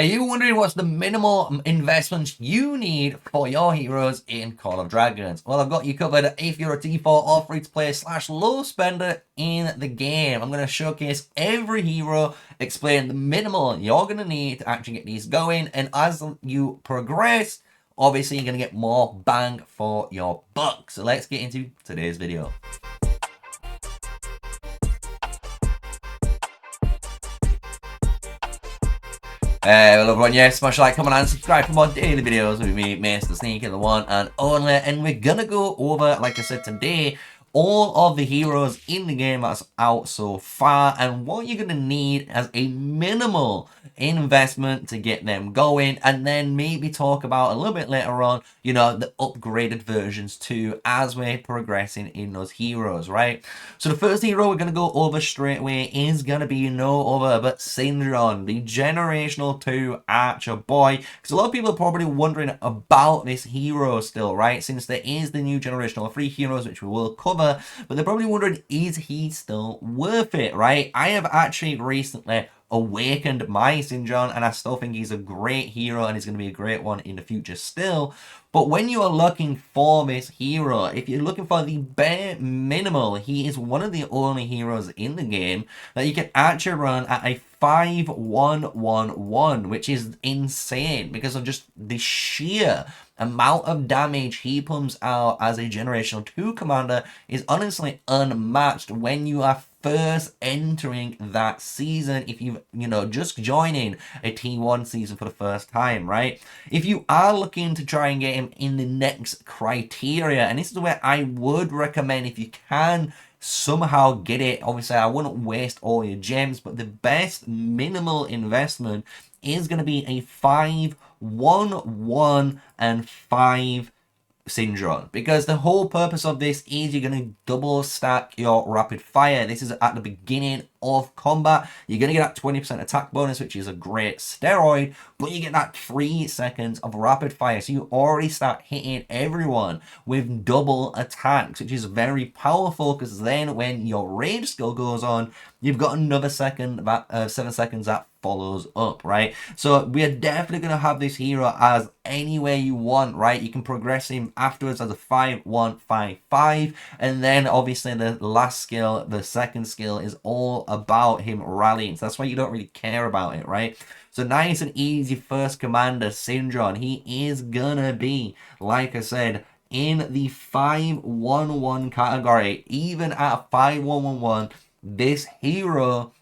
Are you wondering what's the minimal investment you need for your heroes in Call of Dragons? Well, I've got you covered if you're a default or free-to-play / low spender in the game. I'm going to showcase every hero, explain the minimal you're going to need to actually get these going, and as you progress, obviously you're going to get more bang for your buck. So let's get into today's video. Hello everyone, yes, smash like, comment and subscribe for more daily videos with me, MrSneakyy, the one and only, and we're gonna go over, like I said today, all of the heroes in the game that's out so far and what you're gonna need as a minimal investment to get them going, and then maybe talk about a little bit later on, you know, the upgraded versions too as we're progressing in those heroes, right? So the first hero we're gonna go over straight away is gonna be no other but Syndron, the generational 2 archer boy, because a lot of people are probably wondering about this hero still, right? Since there is the new generational 3 heroes which we will cover, but they're probably wondering, is he still worth it, right? I have actually recently awakened my Syndron, and I still think he's a great hero and he's going to be a great one in the future still. But when you are looking for this hero, if you're looking for the bare minimal, he is one of the only heroes in the game that you can actually run at a 5-1-1-1, which is insane because of just the sheer amount of damage he pumps out as a generational 2 commander is honestly unmatched when you are first entering that season, if you just joining a T1 season for the first time, right? If you are looking to try and get him in the next criteria, and this is where I would recommend, if you can somehow get it, obviously I wouldn't waste all your gems, but the best minimal investment is going to be a 5-1-1-5 Syndron, because the whole purpose of this is you're going to double stack your rapid fire. This is at the beginning of combat. You're going to get that 20% attack bonus, which is a great steroid, but you get that 3 seconds of rapid fire, so you already start hitting everyone with double attacks, which is very powerful, because then when your rage skill goes on, you've got another 7 seconds that follows up, right? So we are definitely going to have this hero as anywhere you want, right? You can progress him afterwards as a 5-1-5-5, and then obviously the last skill, the second skill, is all about him rallying, so that's why you don't really care about it, right? So nice and easy first commander, Syndron. He is gonna be, like I said, in the 5-1-1 category. Even at 5-1-1-1, this hero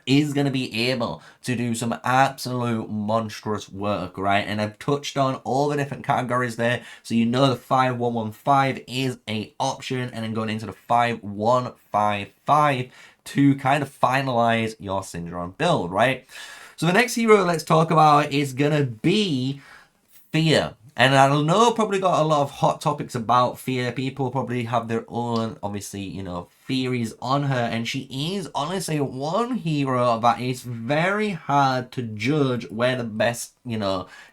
is going to be able to do some absolute monstrous work, right? And I've touched on all the different categories there, so you know the 5-1-1-5 is a option, and then going into the 5-1-5-5 to kind of finalize your Syndron build, right? So the next hero let's talk about is gonna be Fear. And I know probably got a lot of hot topics about Fear. People probably have their own, obviously, theories on her. And she is honestly one hero that is very hard to judge where the best,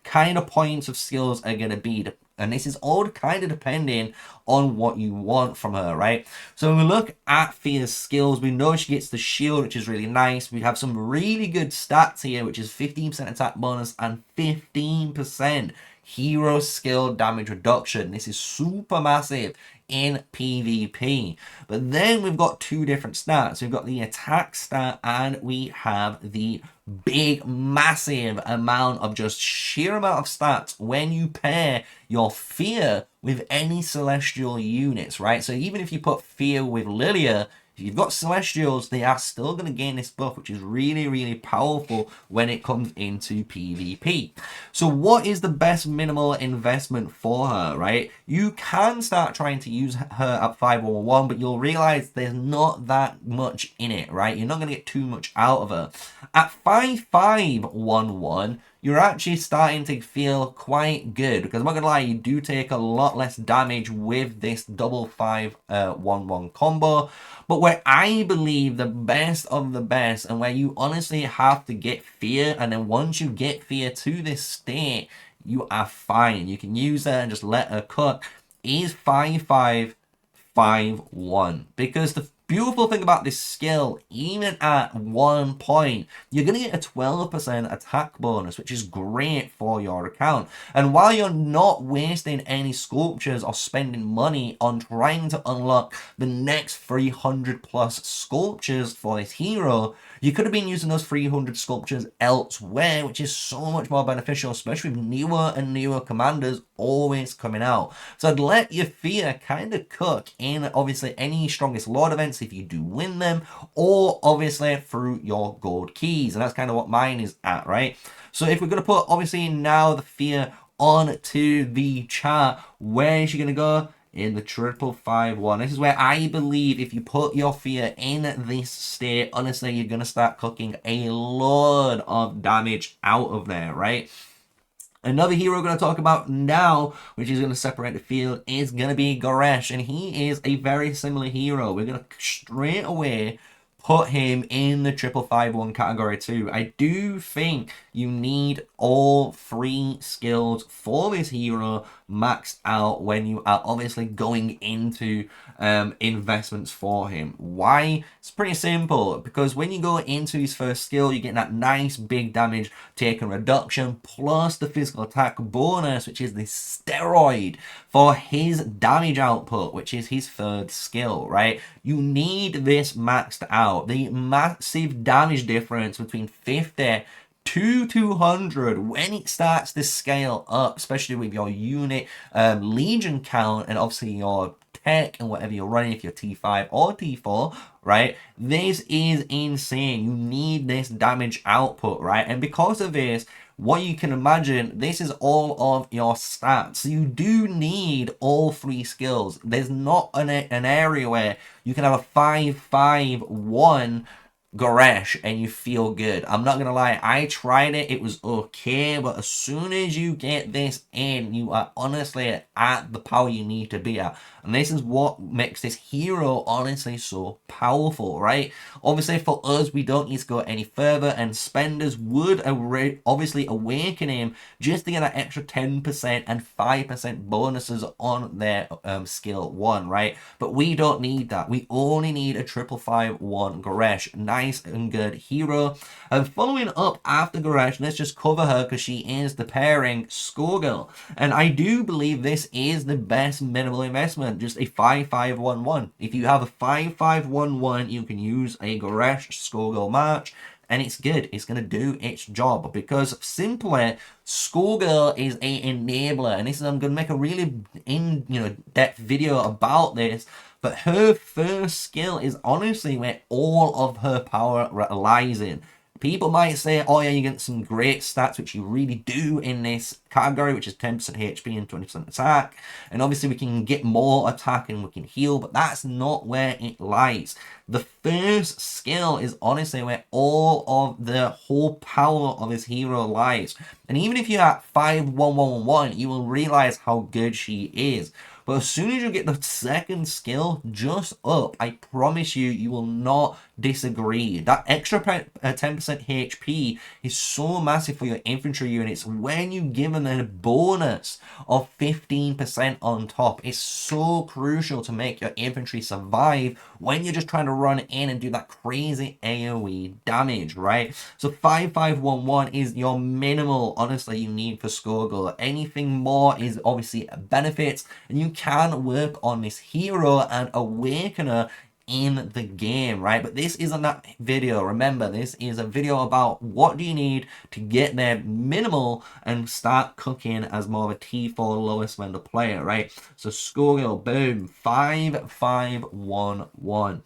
kind of points of skills are going to be. And this is all kind of depending on what you want from her, right? So when we look at Fear's skills, we know she gets the shield, which is really nice. We have some really good stats here, which is 15% attack bonus and 15% hero skill damage reduction. This is super massive in PvP. But then we've got two different stats. We've got the attack stat and we have the big massive amount of just sheer amount of stats when you pair your Fear with any celestial units, right? So even if you put Fear with Lilia, if you've got Celestials, they are still going to gain this buff, which is really, really powerful when it comes into PvP. So what is the best minimal investment for her, right? You can start trying to use her at 5-1-1, but you'll realize there's not that much in it, right? You're not going to get too much out of her. At 5-5-1-1, you're actually starting to feel quite good, because I'm not gonna lie, you do take a lot less damage with this double 5-1-1 combo. But where I believe the best of the best, and where you honestly have to get Fear, and then once you get Fear to this state, you are fine. You can use her and just let her cook, is 5-5-5-1, because the beautiful thing about this skill, even at 1 point, you're going to get a 12% attack bonus, which is great for your account. And while you're not wasting any sculptures or spending money on trying to unlock the next 300 plus sculptures for this hero, you could have been using those 300 sculptures elsewhere, which is so much more beneficial, especially with newer and newer commanders always coming out. So I'd let your fear kind of cook in, obviously, any strongest lord events if you do win them, or obviously through your gold keys. And that's kind of what mine is at, right? So if we're going to put, obviously, now the fear onto the chart, where is she going to go? In the 551. This is where I believe if you put your fear in this state, honestly, you're going to start cooking a lot of damage out of there, right? Another hero we're going to talk about now, which is going to separate the field, is going to be Goresh. And he is a very similar hero. We're going to straight away put him in the 551 category too. I do think you need all 3 skills for this hero maxed out when you are obviously going into investments for him. Why? It's pretty simple, because when you go into his first skill, you get that nice big damage taken reduction plus the physical attack bonus, which is the steroid for his damage output, which is his 3rd skill, right? You need this maxed out. The massive damage difference between 50 to 200 when it starts to scale up, especially with your unit legion count and obviously your tech and whatever you're running, if you're T5 or T4, right? This is insane. You need this damage output, right? And because of this, what you can imagine, this is all of your stats. So you do need all 3 skills. There's not an area where you can have a 5-5-1 Goresh and you feel good. I'm not gonna lie, I tried it, it was okay, but as soon as you get this in, you are honestly at the power you need to be at. And this is what makes this hero honestly so powerful, right? Obviously for us, we don't need to go any further, and spenders would obviously awaken him just to get that extra 10% and 5% bonuses on their skill 1, right? But we don't need that. We only need a 5-5-1 Goresh. Nice and good hero. And following up after Goresh, let's just cover her because she is the pairing Skullgirl. And I do believe this is the best minimal investment, just a 5-5-1-1. If you have a 5-5-1-1, you can use a Goresh Skullgirl match, and it's good. It's going to do its job, because simply Skullgirl is a enabler, and this is, I'm going to make a really depth video about this. But her first skill is honestly where all of her power lies in. People might say, oh yeah, you get some great stats, which you really do in this category, which is 10% HP and 20% attack. And obviously we can get more attack and we can heal, but that's not where it lies. The first skill is honestly where all of the whole power of this hero lies. And even if you're at 5-1-1-1, you will realize how good she is. But as soon as you get the second skill just up, I promise you, you will not disagree. That extra 10% HP is so massive for your infantry units. When you give them a bonus of 15% on top, it's so crucial to make your infantry survive when you're just trying to run in and do that crazy AoE damage, right? So 5-5-1-1 is your minimal, honestly, you need for Skullgirl. Anything more is obviously a benefit, and you can work on this hero and awaken her in the game, right? But this isn't that video. Remember, this is a video about what do you need to get there minimal and start cooking as more of a T4 lowest vendor player, right? So Skullgirl, boom, 5-5-1-1.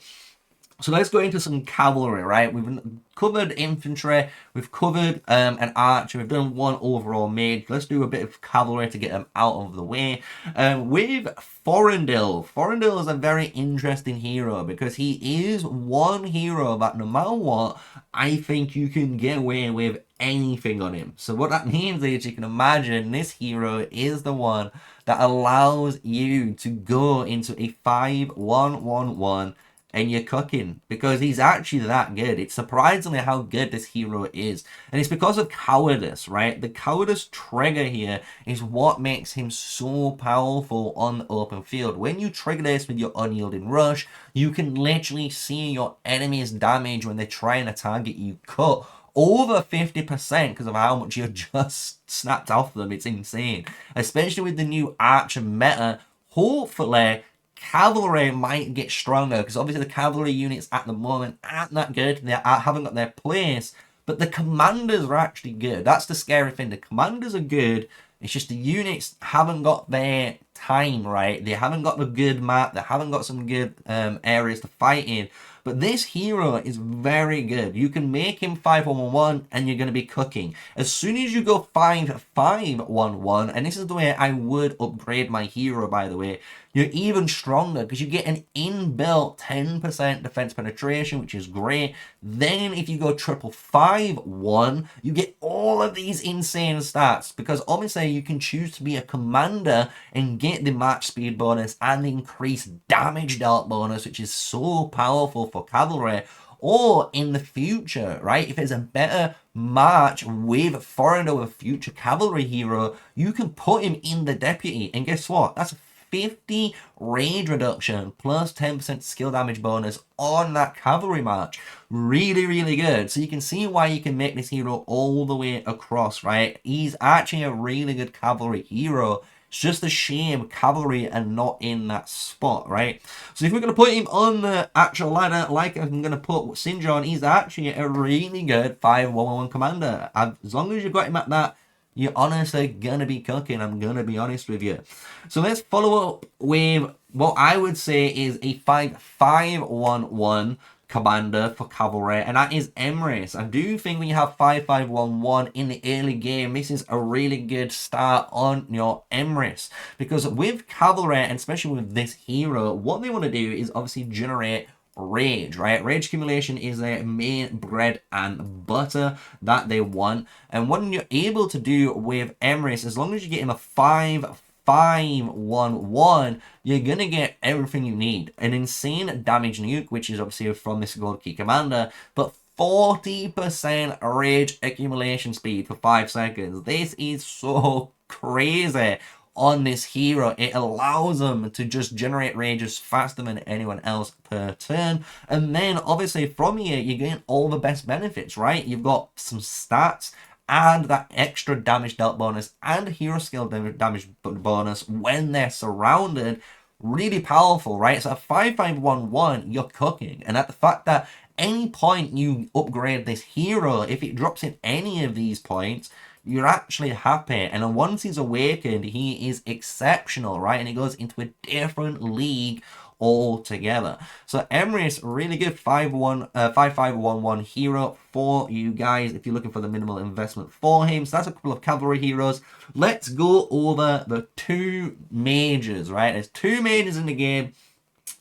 So let's go into some cavalry, right? We've covered infantry, we've covered an archer, we've done one overall mage. Let's do a bit of cavalry to get them out of the way. With Forendil. Forendil is a very interesting hero because he is one hero that no matter what, I think you can get away with anything on him. So what that means is you can imagine this hero is the one that allows you to go into a 5-1-1-1 and you're cooking, because he's actually that good. It's surprisingly how good this hero is. And it's because of cowardice, right? The cowardice trigger here is what makes him so powerful on the open field. When you trigger this with your unyielding rush, you can literally see your enemy's damage when they're trying to target you cut over 50% because of how much you just snapped off them. It's insane. Especially with the new archer meta. Hopefully, cavalry might get stronger, because obviously the cavalry units at the moment aren't that good. They haven't got their place. But the commanders are actually good. That's the scary thing. The commanders are good. It's just the units haven't got their time right. They haven't got the good map. They haven't got some good areas to fight in. But this hero is very good. You can make him 5-1-1 and you're going to be cooking. As soon as you go 5-5-1-1, and this is the way I would upgrade my hero, by the way, you're even stronger because you get an inbuilt 10% defense penetration, which is great. Then if you go 5-5-1, you get all of these insane stats, because obviously you can choose to be a commander and get the match speed bonus and the increased damage dealt bonus, which is so powerful for cavalry. Or in the future, right, if there's a better match with foreigner or future cavalry hero, you can put him in the deputy, and guess what? That's 50 rage reduction plus 10% skill damage bonus on that cavalry match. Really, really good. So you can see why you can make this hero all the way across, right? He's actually a really good cavalry hero. It's just a shame cavalry are not in that spot, right? So if we're going to put him on the actual ladder, like I'm going to put Sinjon, he's actually a really good 5-1-1 commander. As long as you've got him at that, you're honestly going to be cooking. I'm going to be honest with you. So let's follow up with what I would say is a 5-5-1-1 commander for cavalry, and that is Emrys. I do think when you have 5-5-1-1 in the early game, this is a really good start on your Emrys, because with cavalry, and especially with this hero, what they want to do is obviously generate rage, right? Rage accumulation is their main bread and butter that they want. And what you're able to do with Emrys, as long as you get him a 5-5-1-1, you're gonna get everything you need. An insane damage nuke, which is obviously from this gold key commander, but 40% rage accumulation speed for 5 seconds. This is so crazy on this hero. It allows them to just generate rages faster than anyone else per turn. And then obviously from here, you're getting all the best benefits, right? You've got some stats and that extra damage dealt bonus and hero skill damage bonus when they're surrounded. Really powerful, right? So at 5-5-1-1, you're cooking. And at the fact that any point you upgrade this hero, if it drops in any of these points, you're actually happy. And then once he's awakened, he is exceptional, right? And he goes into a different league altogether. So Emrys, really good 5-5-1-1 hero for you guys if you're looking for the minimal investment for him. So that's a couple of cavalry heroes. Let's go over the 2 mages, right? There's 2 mages in the game,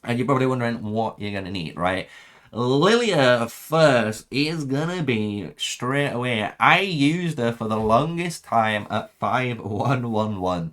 and you're probably wondering what you're going to need, right? Lilia first is gonna be straight away. I used her for the longest time at 5-1-1-1.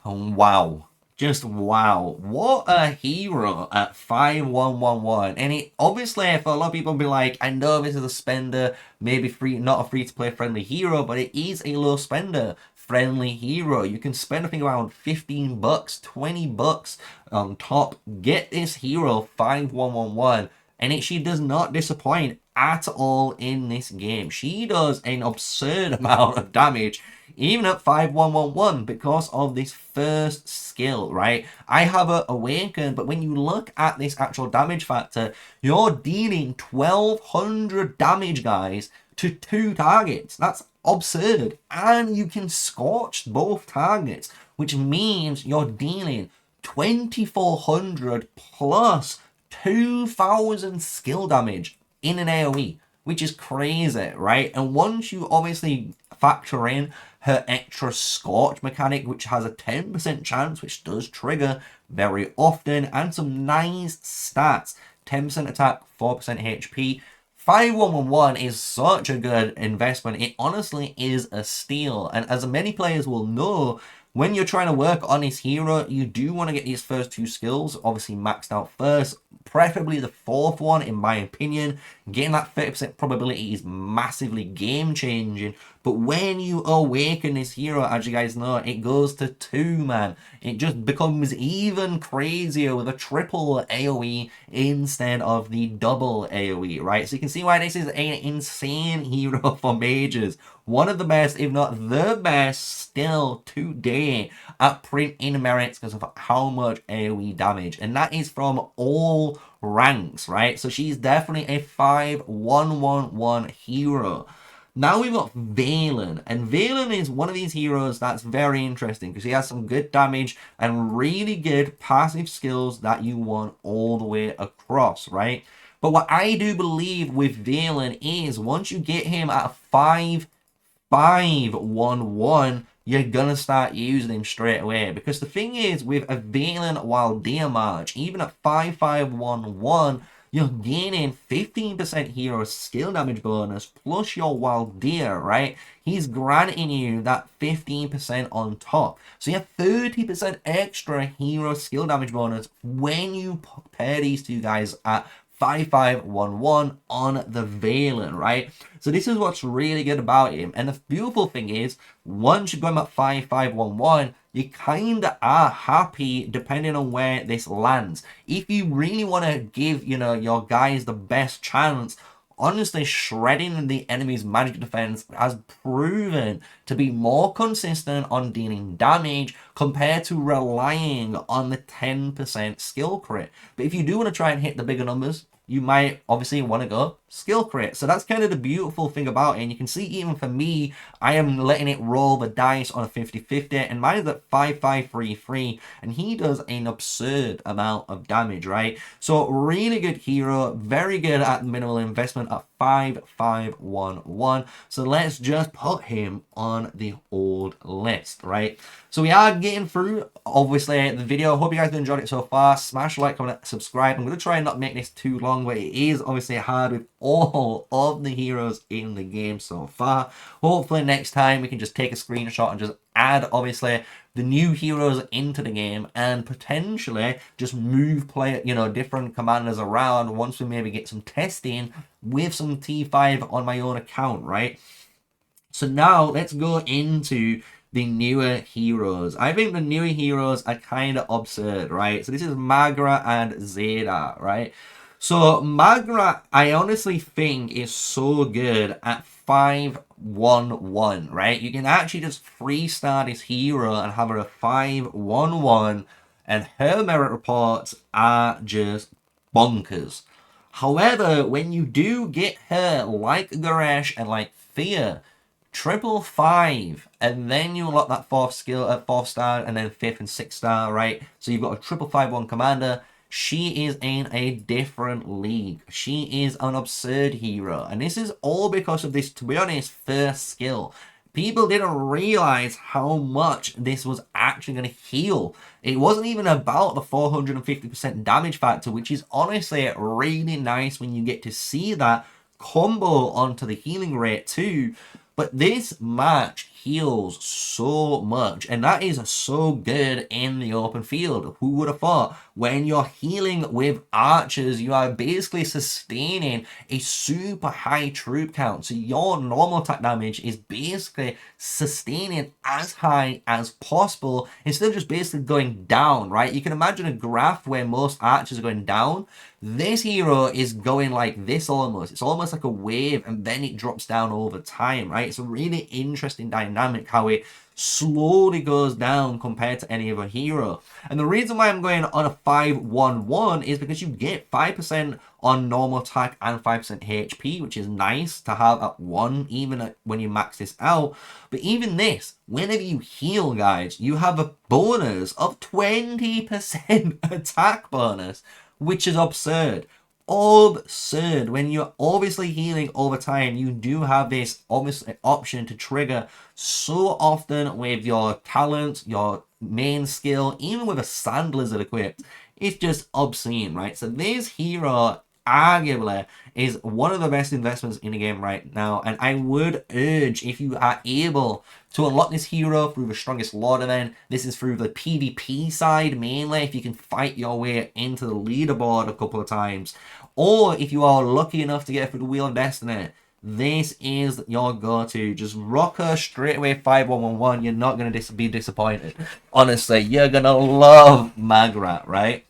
Wow. Just wow. What a hero at 5-1-1-1. And it obviously, for a lot of people, be like, I know this is a spender, maybe free, not a free-to-play friendly hero, but it is a low spender friendly hero. You can spend, I think, around 15 bucks, 20 bucks on top. Get this hero 5-1-1-1. And she does not disappoint at all in this game. She does an absurd amount of damage, even at 5-1-1-1, because of this first skill, right? I have her awakened, but when you look at this actual damage factor, you're dealing 1200 damage, guys, to 2 targets. That's absurd. And you can scorch both targets, which means you're dealing 2400 plus 2000 skill damage in an AoE, which is crazy, right? And once you obviously factor in her extra scorch mechanic, which has a 10% chance, which does trigger very often, and some nice stats, 10% attack, 4% HP, 5-1-1-1 is such a good investment. It honestly is a steal. And as many players will know, When you're trying to work on his hero, you do want to get his first 2 skills obviously maxed out first, preferably the 4th one in my opinion. Getting that 30% probability is massively game changing, but when you awaken this hero, as you guys know, it goes to 2, man. It just becomes even crazier with a triple AoE instead of the double AoE, right? So you can see why this is an insane hero for mages. One of the best, if not the best, still today at printing merits because of how much AoE damage. And that is from all ranks, right? So she's definitely a 5-1-1-1 hero. Now we've got Valen, and Valen is one of these heroes that's very interesting because he has some good damage and really good passive skills that you want all the way across, right? But what I do believe with Valen is once you get him at 5-1-1, you're gonna start using him straight away. Because the thing is, with a Valen Waldir March, even at 5-5-1-1, you're gaining 15% hero skill damage bonus plus your Waldir, right? He's granting you that 15% on top. So you have 30% extra hero skill damage bonus when you pair these two guys at 5-5-1-1 on the Valen, right? So this is what's really good about him. And the beautiful thing is, once you're going at 5-5-1-1, you kind of are happy depending on where this lands. If you really want to give, you know, your guys the best chance, honestly, shredding the enemy's magic defense has proven to be more consistent on dealing damage compared to relying on the 10% skill crit. But if you do want to try and hit the bigger numbers, you might obviously want to go skill crit. So that's kind of the beautiful thing about it. And you can see even for me, I am letting it roll the dice on a 50-50, and mine is at 5-5-3-3, and he does an absurd amount of damage, right? So really good hero, very good at minimal investment at 5-5-1-1. So let's just put him on the old list, right? So we are getting through, obviously, the video. Hope you guys enjoyed it so far. Smash like, comment, subscribe. I'm going to try and not make this too long, but it is obviously hard with all of the heroes in the game so far. Hopefully next time we can just take a screenshot and just add, obviously, the new heroes into the game and potentially just move different commanders around once we maybe get some testing with some T5 on my own account, right? So now let's go into the newer heroes. I think the newer heroes are kind of absurd, right? So this is Magra and Zeta, right? So Magra, I honestly think is so good at 5-1-1, right? You can actually just freestyle this hero and have her a 5-1-1, and her merit reports are just bonkers. However, when you do get her like Garesh and like Thea, 555, and then you unlock that 4th skill at 4th star, and then 5th and 6th star, right? So you've got a 555-1 commander. She is in a different league. She is an absurd hero, and this is all because of this, to be honest, first skill. People didn't realize how much this was actually going to heal. It wasn't even about the 450% damage factor, which is honestly really nice when you get to see that combo onto the healing rate too. But this match heals so much, and that is so good in the open field. Who would have thought? When you're healing with archers, you are basically sustaining a super high troop count. So your normal attack damage is basically sustaining as high as possible instead of just basically going down, right? You can imagine a graph where most archers are going down. This hero is going like this almost. It's almost like a wave, and then it drops down over time, right? It's a really interesting dynamic how it slowly goes down compared to any other hero. And the reason why I'm going on a 5-1-1 is because you get 5% on normal attack and 5% HP, which is nice to have at 1 even when you max this out. But even this, whenever you heal, guys, you have a bonus of 20% attack bonus, which is absurd. Absurd. When you're obviously healing over time, you do have this obviously option to trigger so often with your talent, your main skill, even with a sand lizard equipped. It's just obscene, right? So this hero arguably is one of the best investments in the game right now. And I would urge, if you are able to unlock this hero through the strongest Lord event, this is through the PvP side mainly, if you can fight your way into the leaderboard a couple of times, or if you are lucky enough to get through the Wheel of Destiny, this is your go-to. Just rock her straight away 5111. You're not going to be disappointed. Honestly, you're going to love Magrat, right?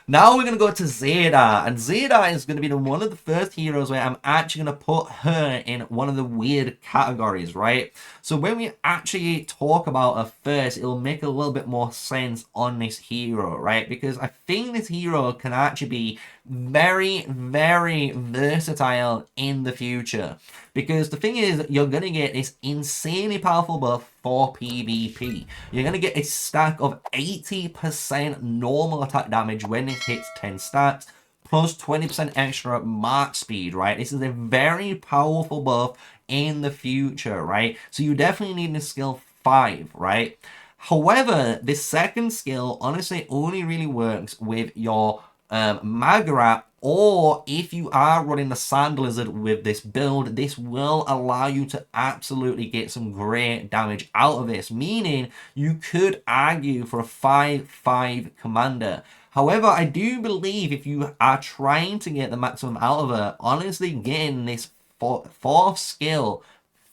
Now we're going to go to Zeta, and Zeta is going to be one of the first heroes where I'm actually going to put her in one of the weird categories, right? So when we actually talk about her first, it'll make a little bit more sense on this hero, right? Because I think this hero can actually be very, very versatile in the future. Because the thing is, you're going to get this insanely powerful buff for PvP. You're going to get a stack of 80% normal attack damage when it hits 10 stacks, plus 20% extra march speed, right? This is a very powerful buff in the future, right? So you definitely need the skill 5, right? However, this second skill honestly only really works with your Magrat, or if you are running the Sand Lizard with this build, this will allow you to absolutely get some great damage out of this, meaning you could argue for a 5-5 commander. However, I do believe if you are trying to get the maximum out of her, honestly getting this fourth skill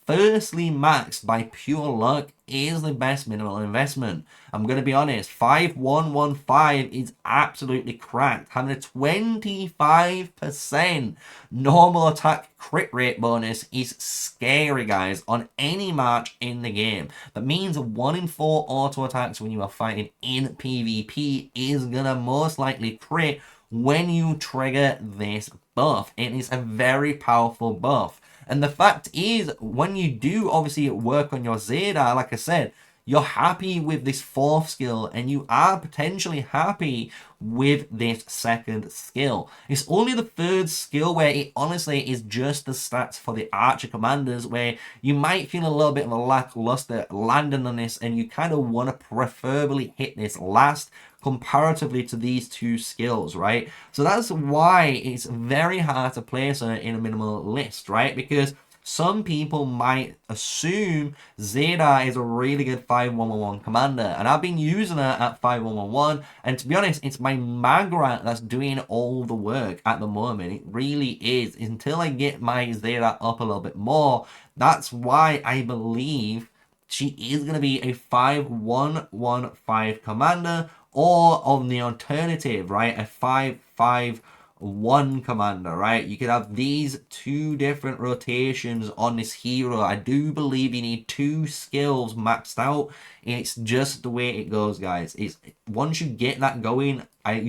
firstly maxed by pure luck is the best minimal investment. I'm going to be honest, 5115 is absolutely cracked. Having a 25% normal attack crit rate bonus is scary, guys, on any match in the game. That means 1 in 4 auto attacks when you are fighting in PvP is going to most likely crit when you trigger this buff. It is a very powerful buff. And the fact is, when you do obviously work on your Zeta, like I said, you're happy with this fourth skill and you are potentially happy with this second skill. It's only the third skill where it honestly is just the stats for the archer commanders, where you might feel a little bit of a lackluster landing on this and you kind of want to preferably hit this last comparatively to these two skills, right? So that's why it's very hard to place her in a minimal list, right? Because some people might assume Zeta is a really good 5111 commander, and I've been using her at 5111, and to be honest, it's my Magrat that's doing all the work at the moment. It really is. Until I get my Zeta up a little bit more, that's why I believe she is going to be a 5115 commander, or on the alternative, right, a 551 commander, right? You could have these two different rotations on this hero. I do believe you need 2 skills maxed out. It's just the way it goes, guys. It's once you get that going, I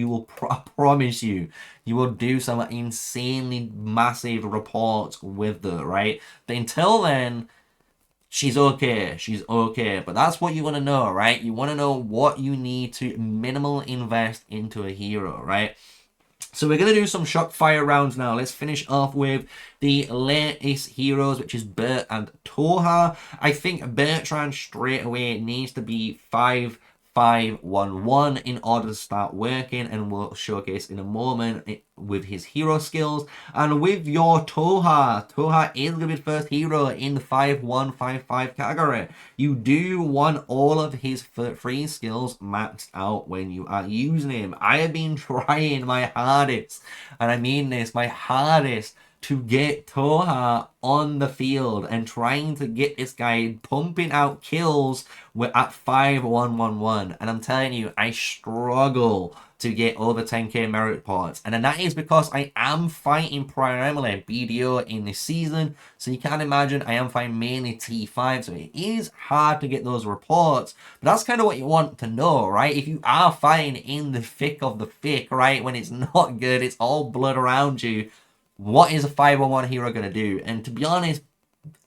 promise you, you will do some insanely massive reports with her, right? But until then, she's okay, but that's what you want to know, right? You want to know what you need to minimal invest into a hero, right? So we're going to do some shock fire rounds now. Let's finish off with the latest heroes, which is Bert and Toha. I think Bertrand straight away needs to be 5-5-1-1 in order to start working, and we'll showcase in a moment with his hero skills. And with your Toha is going to be the first hero in the 5-1-5-5 category. You do want all of his 3 skills maxed out when you are using him. I have been trying my hardest, and I mean this, my hardest, to get Toha on the field and trying to get this guy pumping out kills at 5-1-1-1. And I'm telling you, I struggle to get over 10k merit points. And then that is because I am fighting primarily BDO in this season. So you can imagine I am fighting mainly T5. So it is hard to get those reports. But that's kind of what you want to know, right? If you are fighting in the thick of the thick, right? When it's not good, it's all blood around you. What is a 5-1-1 hero going to do? And to be honest,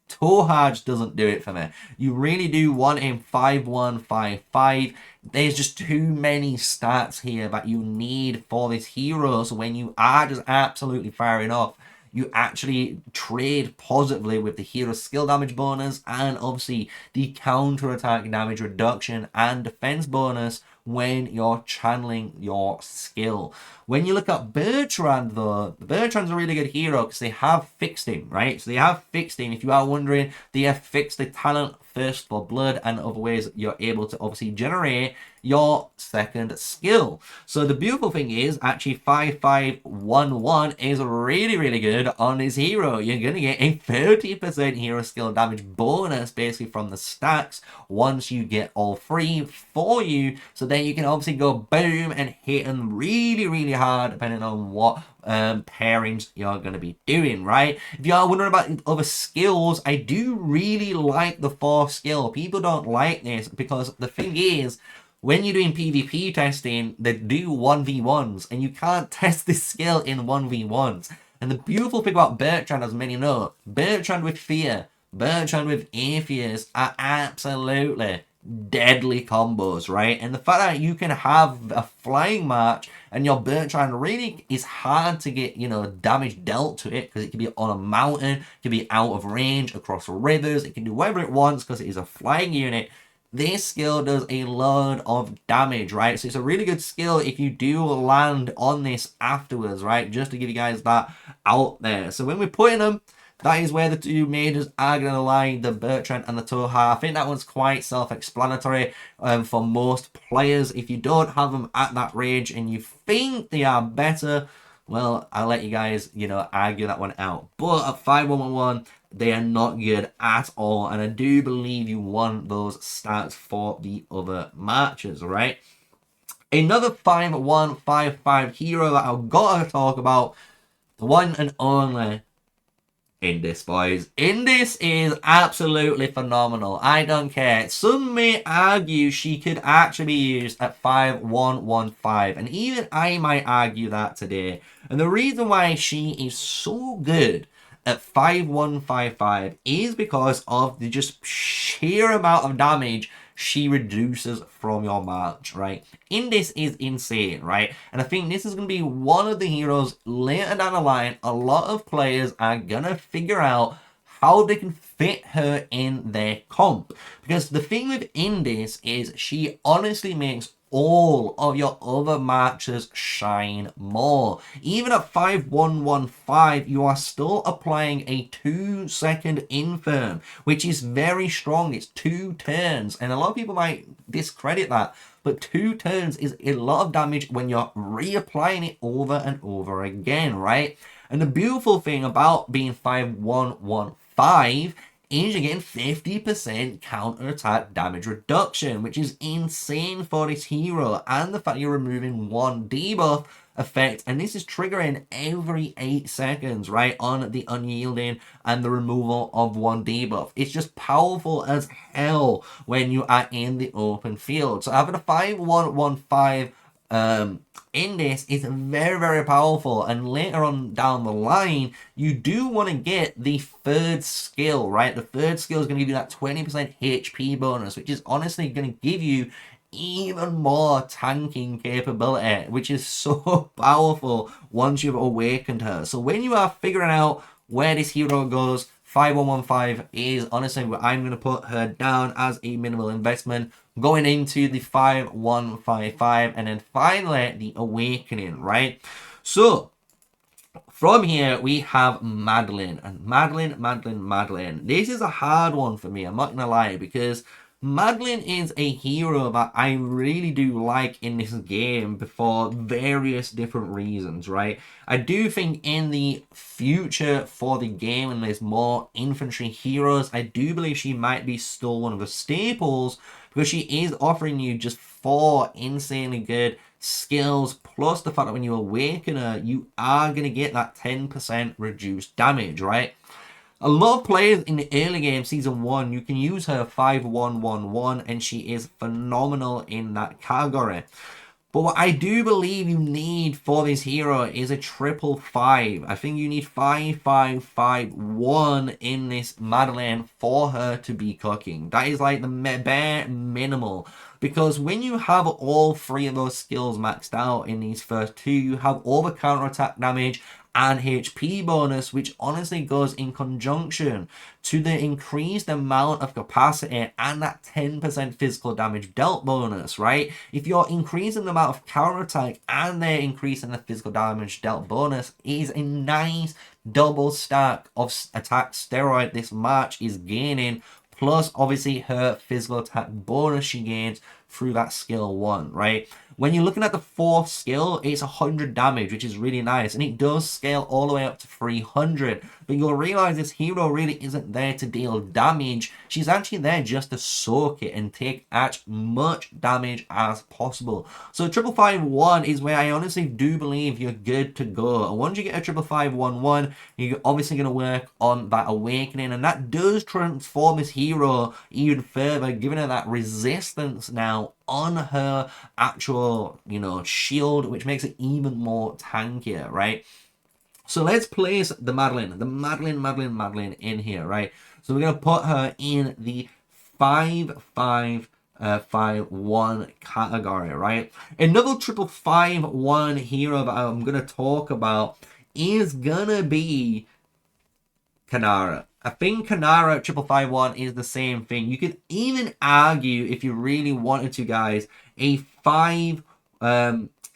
Toha doesn't do it for me. You really do want him 5-1-5-5. There's just too many stats here that you need for this hero. So when you are just absolutely firing off, you actually trade positively with the hero skill damage bonus and obviously the counter attack damage reduction and defense bonus when you're channeling your skill. When you look at Bertrand, though, Bertrand's a really good hero because they have fixed him, right? So they have fixed him. If you are wondering, they have fixed the talent Thirst for Blood and other ways you're able to obviously generate your second skill. So the beautiful thing is actually 5511 is really, really good on this hero. You're going to get a 30% hero skill damage bonus basically from the stacks once you get all three for you. So then you can obviously go boom and hit them really, really hard depending on what pairings you're going to be doing, right? If you are wondering about other skills, I do really like the 4th skill. People don't like this because the thing is, when you're doing PvP testing, they do 1v1s, and you can't test this skill in 1v1s. And the beautiful thing about Bertrand, as many know, Bertrand with Fear, Bertrand with Atheist are absolutely deadly combos, right? And the fact that you can have a flying march and your Bertrand really is hard to get, you know, damage dealt to it because it can be on a mountain, it can be out of range, across rivers, it can do whatever it wants because it is a flying unit. This skill does a load of damage, right? So it's a really good skill if you do land on this afterwards, right? Just to give you guys that out there. So when we're putting them, that is where the two majors are going to lie, the Bertrand and the Toha. I think that one's quite self-explanatory for most players. If you don't have them at that range and you think they are better, well, I'll let you guys, you know, argue that one out. But at 5111, they are not good at all. And I do believe you want those stats for the other matches, right? Another 5155 hero that I've got to talk about, the one and only Indis, boys. Indis is absolutely phenomenal. I don't care. Some may argue she could actually be used at 5115. And even I might argue that today. And the reason why she is so good at 5155 is because of the just sheer amount of damage she reduces from your march, right? Indis is insane, right? And I think this is going to be one of the heroes later down the line. A lot of players are going to figure out how they can fit her in their comp. Because the thing with Indis is she honestly makes all of your other matches shine more. Even at 5115, you are still applying a 2-second infirm, which is very strong. It's 2 turns, and a lot of people might discredit that, but 2 turns is a lot of damage when you're reapplying it over and over again, right? And the beautiful thing about being 5115 is you're getting 50% counter-attack damage reduction, which is insane for this hero, and the fact you're removing 1 debuff effect, and this is triggering every 8 seconds, right, on the unyielding and the removal of 1 debuff. It's just powerful as hell when you are in the open field. So having a 5115 Indis is very, very powerful, and later on down the line, you do want to get the 3rd skill, right? The 3rd skill is going to give you that 20% HP bonus, which is honestly going to give you even more tanking capability, which is so powerful once you've awakened her. So when you are figuring out where this hero goes, 5115 is honestly where I'm going to put her down as a minimal investment, going into the 5155, and then finally the Awakening, right? So from here we have Madeline, and Madeline. This is a hard one for me, I'm not gonna lie, because Madeline is a hero that I really do like in this game for various different reasons, right? I do think in the future for the game, and there's more infantry heroes, I do believe she might be still one of the staples, because she is offering you just 4 insanely good skills, plus the fact that when you awaken her, you are going to get that 10% reduced damage, right? A lot of players in the early game, Season 1, you can use her 5111, and she is phenomenal in that category. But what I do believe you need for this hero is a 555. I think you need 5551 in this Madeline for her to be cooking. That is like the bare minimal because when you have all three of those skills maxed out in these first two, you have all the counterattack damage and HP bonus, which honestly goes in conjunction to the increased amount of capacity and that 10% physical damage dealt bonus, right? If you're increasing the amount of counterattack and they're increasing the physical damage dealt bonus, it is a nice double stack of attack steroid this match is gaining, plus obviously her physical attack bonus she gains through that skill 1, right? When you're looking at the fourth skill, it's 100 damage, which is really nice, and it does scale all the way up to 300, but you'll realize this hero really isn't there to deal damage. She's actually there just to soak it and take as much damage as possible. So 555-1 is where I honestly do believe you're good to go, and once you get a 555-1-1, you're obviously going to work on that awakening, and that does transform this hero even further, giving her that resistance now on her actual, you know, shield, which makes it even more tankier, right? So let's place the Madeline in here, right? So we're going to put her in the 5-5-5-1 category, right? Another 5-5-1 hero that I'm going to talk about is going to be Kanara. I think Kanara 5-5-1 is the same thing. You could even argue, if you really wanted to, guys, a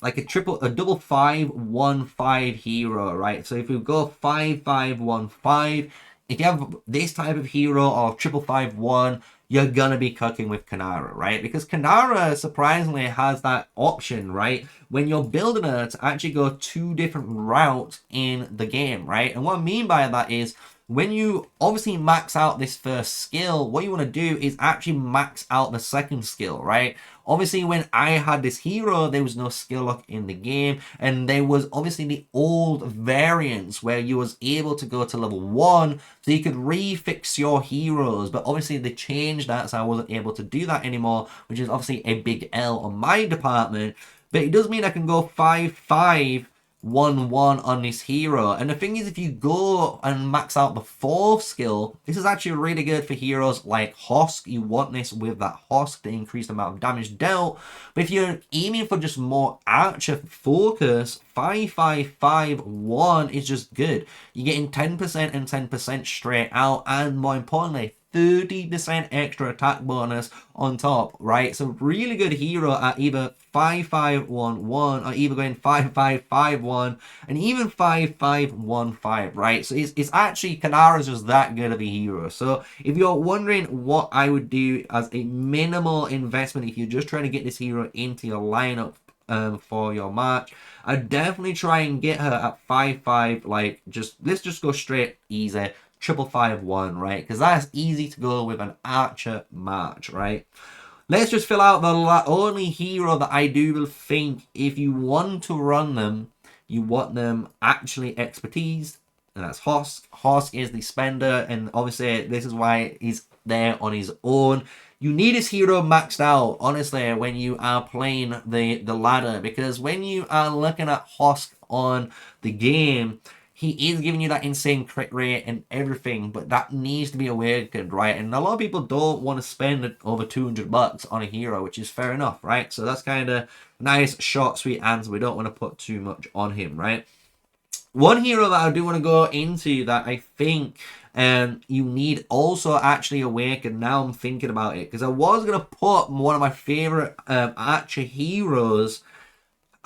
like a double 5-1-5 hero, right? So if we go 5-5-1-5, if you have this type of hero or 5-5-1, you're gonna be cooking with Kanara, right? Because Kanara surprisingly has that option, right? When you're building her to actually go 2 different routes in the game, right? And what I mean by that is, when you obviously max out this first skill, what you want to do is actually max out the second skill, right? Obviously, when I had this hero, there was no skill lock in the game, and there was obviously the old variants where you was able to go to level 1, so you could refix your heroes, but obviously they changed that, so I wasn't able to do that anymore, which is obviously a big L on my department, but it does mean I can go 5-5-1-1 on this hero. And the thing is, if you go and max out the 4th skill, this is actually really good for heroes like Hosk. You want this with that Hosk to increase the amount of damage dealt. But if you're aiming for just more archer focus, 5-5-5-1 is just good. You're getting 10% and 10% straight out, and more importantly, 30% extra attack bonus on top, right? So really good hero at either 5-5-1-1 or either going 5-5-5-1 and even 5-5-1-5, right? So it's actually, Kanara's just that good of a hero. So if you're wondering what I would do as a minimal investment if you're just trying to get this hero into your lineup for your match, I'd definitely try and get her at 5-5, like let's just go straight easy. 5-5-1, right? Because that's easy to go with an archer match, right? Let's just fill out the only hero that I do think if you want to run them, you want them actually expertise, and that's Hosk. Hosk is the spender, and obviously this is why he's there on his own. You need his hero maxed out, honestly, when you are playing the ladder, because when you are looking at Hosk on the game, he is giving you that insane crit rate and everything, but that needs to be awakened, right? And a lot of people don't want to spend over $200 on a hero, which is fair enough, right? So that's kind of nice, short, sweet answer. We don't want to put too much on him, right? One hero that I do want to go into that I think you need also actually awaken, now I'm thinking about it, because I was going to put one of my favorite archer heroes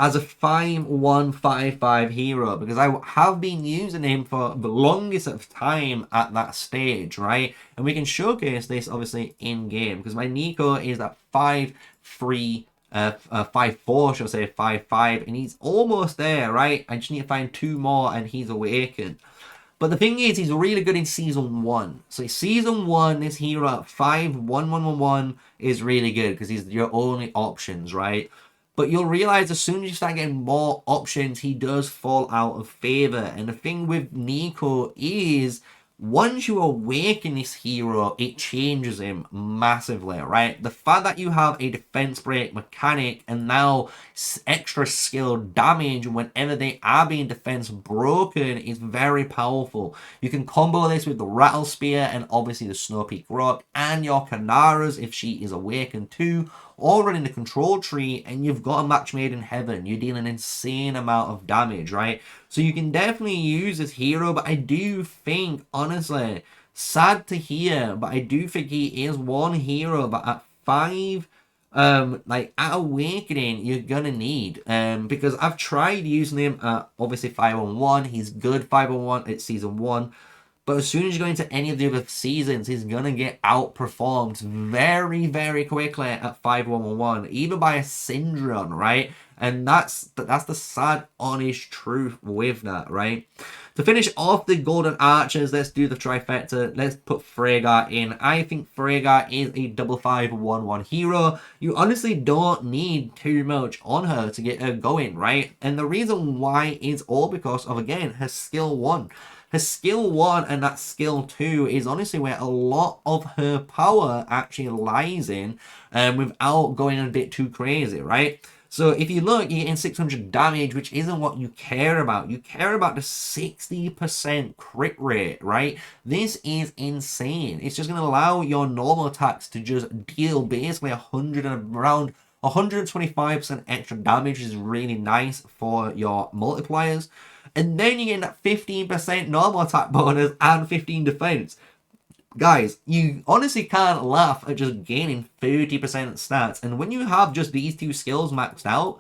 as a 5-1-5-5 hero, because I have been using him for the longest of time at that stage, right? And we can showcase this obviously in game, because my Nico is at 5-3, 5-4, should I say, 5-5, and he's almost there, right? I just need to find 2 more and he's awakened. But the thing is, he's really good in Season 1. So Season 1, this hero at 5-1-1-1-1 is really good, because he's your only options, right? But you'll realize as soon as you start getting more options, he does fall out of favor. And the thing with Nico is, once you awaken this hero, it changes him massively, right? The fact that you have a defense break mechanic and now extra skill damage whenever they are being defense broken is very powerful. You can combo this with the Rattle Spear and obviously the Snow Peak Rock and your Kanaras if she is awakened too, or running the control tree, and you've got a match made in heaven. You're dealing an insane amount of damage, right? So you can definitely use this hero, but I do think, honestly, sad to hear, but I do think he is one hero that at 5, like at Awakening, you're gonna need. Because I've tried using him at obviously 5-on-1. He's good 5-on-1 at season 1. But as soon as you go into any of the other seasons, he's going to get outperformed very, very quickly at 5-1-1, even by a Syndron, right? And that's the sad, honest truth with that, right? To finish off the Golden Archers, let's do the trifecta. Let's put Freyga in. I think Freyga is a 5-5-1-1 hero. You honestly don't need too much on her to get her going, right? And the reason why is all because of, again, her skill 1. Her skill 1 and that skill 2 is honestly where a lot of her power actually lies in, without going a bit too crazy, right? So if you look, you're getting 600 damage, which isn't what you care about. You care about the 60% crit rate, right? This is insane. It's just going to allow your normal attacks to just deal basically 100 and around 125% extra damage, which is really nice for your multipliers. And then you get that 15% normal attack bonus and 15 defense. Guys, you honestly can't laugh at just gaining 30% stats. And when you have just these two skills maxed out,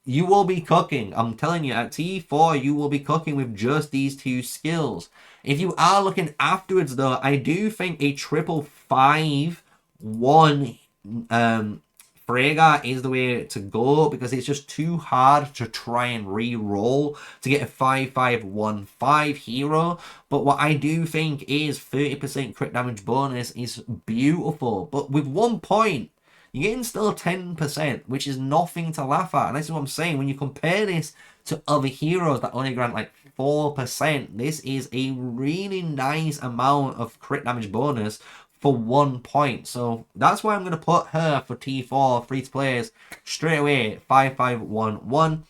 you will be cooking. I'm telling you, at T4, you will be cooking with just these two skills. If you are looking afterwards, though, I do think a 5-5-1 Freyga is the way to go, because it's just too hard to try and re-roll to get a 5-5-1-5 hero. But what I do think is 30% crit damage bonus is beautiful. But with 1 point, you're getting still 10%, which is nothing to laugh at. And this is what I'm saying. When you compare this to other heroes that only grant like 4%, this is a really nice amount of crit damage bonus for 1 point. So that's why I'm going to put her for T4 free to players straight away. 5-5-1-1.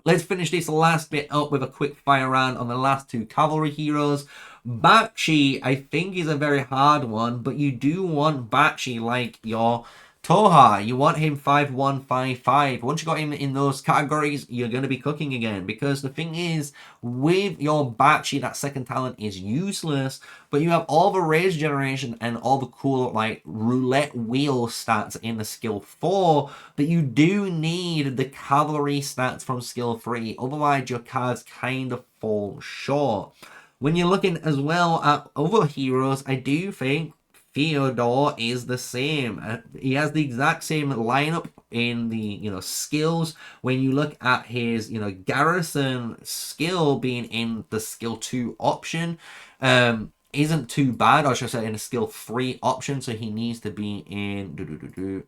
Let's finish this last bit up with a quick fire round on the last two cavalry heroes. Bakshi, I think, is a very hard one, but you do want Bakshi like your Toha. You want him 5-1-5-5. Once you got him in those categories, you're going to be cooking again. Because the thing is, with your Bakshi, that second talent is useless, but you have all the rage generation and all the cool, like, roulette wheel stats in the skill 4, but you do need the cavalry stats from skill 3. Otherwise, your cards kind of fall short. When you're looking as well at other heroes, I do think Theodore is the same. He has the exact same lineup in the, skills. When you look at his, garrison skill being in the skill 2 option, isn't too bad. Or should I say in a skill 3 option. So he needs to be in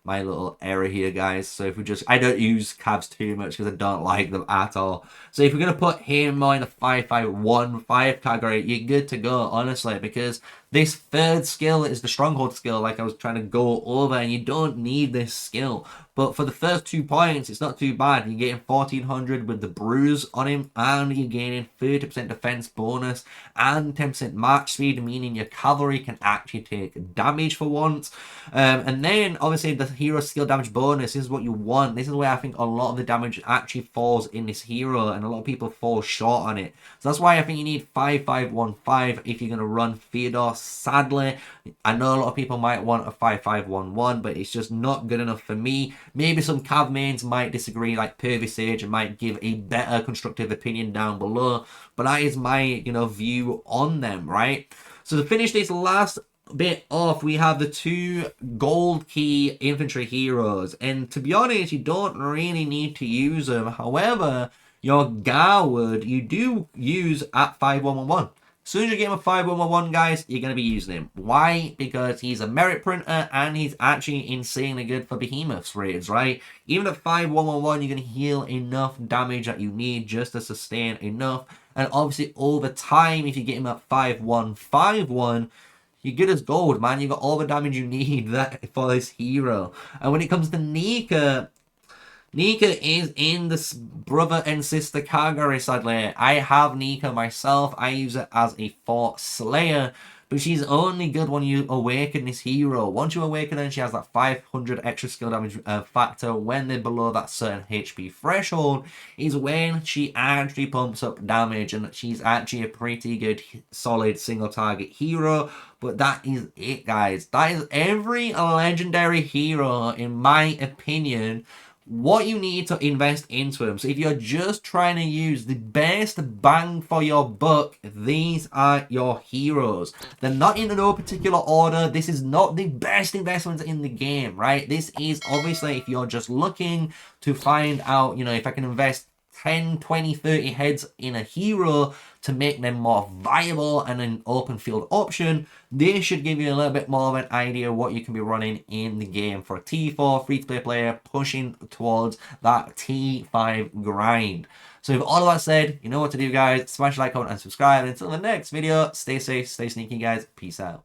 my little error here, guys. So if we just, I don't use cabs too much because I don't like them at all. So if we're going to put him more in the 5-5-1-5 category, you're good to go, honestly, because this third skill is the stronghold skill, like I was trying to go over, and you don't need this skill. But for the first 2 points, it's not too bad. You're getting 1400 with the bruise on him, and you're gaining 30% defense bonus and 10% march speed, meaning your cavalry can actually take damage for once. And then, obviously, the hero skill damage bonus is what you want. This is where I think a lot of the damage actually falls in this hero, and a lot of people fall short on it. So that's why I think you need 5-5-1-5 if you're going to run Theodore. Sadly, I know a lot of people might want a 5-5-1-1, but it's just not good enough for me. Maybe some Cav mains might disagree, like Pervy Sage, and might give a better constructive opinion down below. But that is my, view on them, right? So to finish this last bit off, we have the 2 gold key infantry heroes. And to be honest, you don't really need to use them. However, your Garwood, you do use at 5-1-1-1. As soon as you get him a 5-1-1-1, guys, you're going to be using him. Why? Because he's a merit printer, and he's actually insanely good for behemoths raids, right? Even at 5-1-1-1, you're going to heal enough damage that you need just to sustain enough. And obviously over time, if you get him at 5-1, 5-1, you're good as gold, man. You got all the damage you need for this hero. And when it comes to Nika, Nika is in this brother and sister category, sadly. I have Nika myself. I use it as a Fort Slayer, but she's only good when you awaken this hero. Once you awaken her, she has that 500 extra skill damage factor when they're below that certain HP threshold, is when she actually pumps up damage, and she's actually a pretty good, solid single target hero. But that is it, guys. That is every legendary hero, in my opinion, what you need to invest into them. So if you're just trying to use the best bang for your buck, these are your heroes. They're not in no particular order. This is not the best investment in the game, right? This is obviously if you're just looking to find out, you know, if I can invest 10, 20, 30 heads in a hero to make them more viable and an open field option, they should give you a little bit more of an idea of what you can be running in the game for a T4 free-to-play player pushing towards that T5 grind. So with all of that said, you know what to do, guys. Smash like, comment, and subscribe. Until the next video, stay safe, stay sneaky, guys. Peace out.